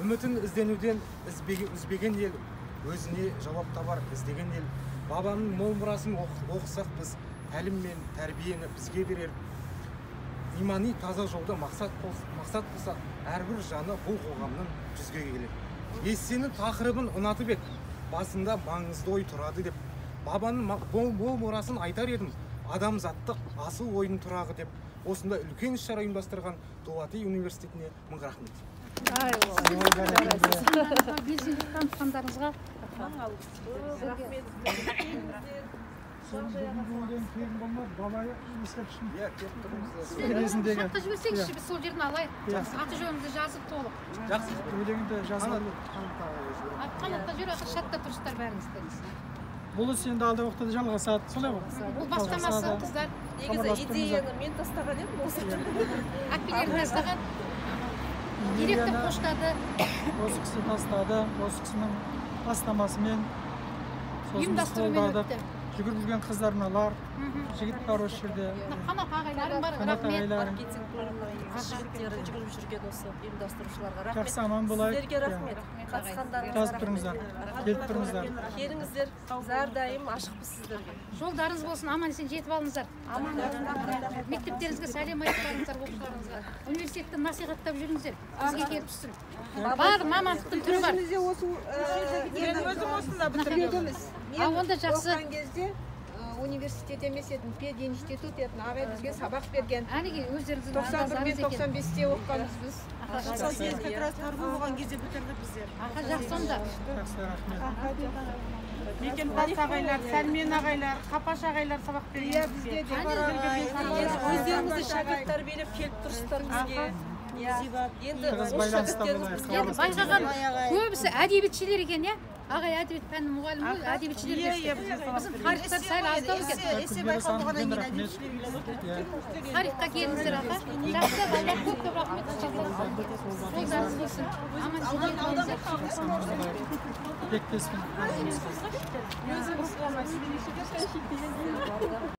үмітін ізденуден үзбеген ел, өзіне жауап табар іздеген ел. Бабаның мол мұрасын оқысақ біз, тәлім мен тәрбиені бізге берер. Имани таза жолда мақсат болса, әрбір жаны бұл қоғамның жүзге келер. Ессенің тақырыбын ұнатып ек, басында маңызды ой тұрады деп. Бабаның мол мұрасын айтар едім, адамзаттық асыл ойын тұрағы деп. Осында үлкен іс-шара ұйымдастырған Дулати университетіне мың рахмет. Белсенділік танытқандарыңызға шақта жіберсеңізші, біз сол жерін алайық. Аты жөніңізді жазып толық. Жақсы. Өлеңді жазып Қанатта жүр, шатта тұрсыздар бәріңіздер. бұл іс енді алдағы уақытта жалғасады, солай ғой? Бұл бастамасы қыздар. Негізі идеяны мен тастаған едім осы. Әпкелерін тастаған. Директор қоштады. Осы кісі тастады, осы кісінің бастамасымен Ұйымдастырумен өтті. жүгіріп жүрген қыздарың алар, жігіт бар осы жерде. Қанат ағайларың бар, Қанат рахмет. ағайларың. Жігіттері жүгіріп жүрген осы ұйымдастырушыларға рахмет. Жақсы, аман болайық. Сіздерге рахмет. Қатысқандарыңызға Жазып тұрыңыздар, келіп тұрыңыздар. Келіңіздер, әрдайым ашықпыз сіздерге. Жолдарыңыз болсын, аман есен жетіп алыңыздар. Мектептеріңізге сәлем айтарыңыздар, оқушыларыңызға. Университетті насихаттап жүріңіздер. Бізге келіп түсін. Бар мамандықтың түрі бар. Мен өзім осында бітіргенміз. Онда жақсы. Оқыған кезде университет емес етін, пединститут етін ағай бізге сабақ берген. Әнеге өздеріңіздің 91 мен 95-те оқығанбыз біз. Как раз торгу болған кезде бітірдік біздер. Аға жақсы онда. Жақсы, рахмет. Мекемтас ағайлар, Сәлмен ағайлар, Қапаш ағайлар сабақ берген. Бізге де Өздеріңізді шәкірт тәрбиелеп келіп тұрсыздар бізге. Енді байқаған көбісі әдебиетшілер екен, иә? Ағай әдебиет пәнінің мұғалімі ғой, әдебиетшілер десті. Біздің тарихтар сәл аздау екен. Тарихқа келіңіздер, аға. Жақсы, балдар көп рахмет. Жолдарыңыз болсын. Аман болыңыздар. Тектеспін.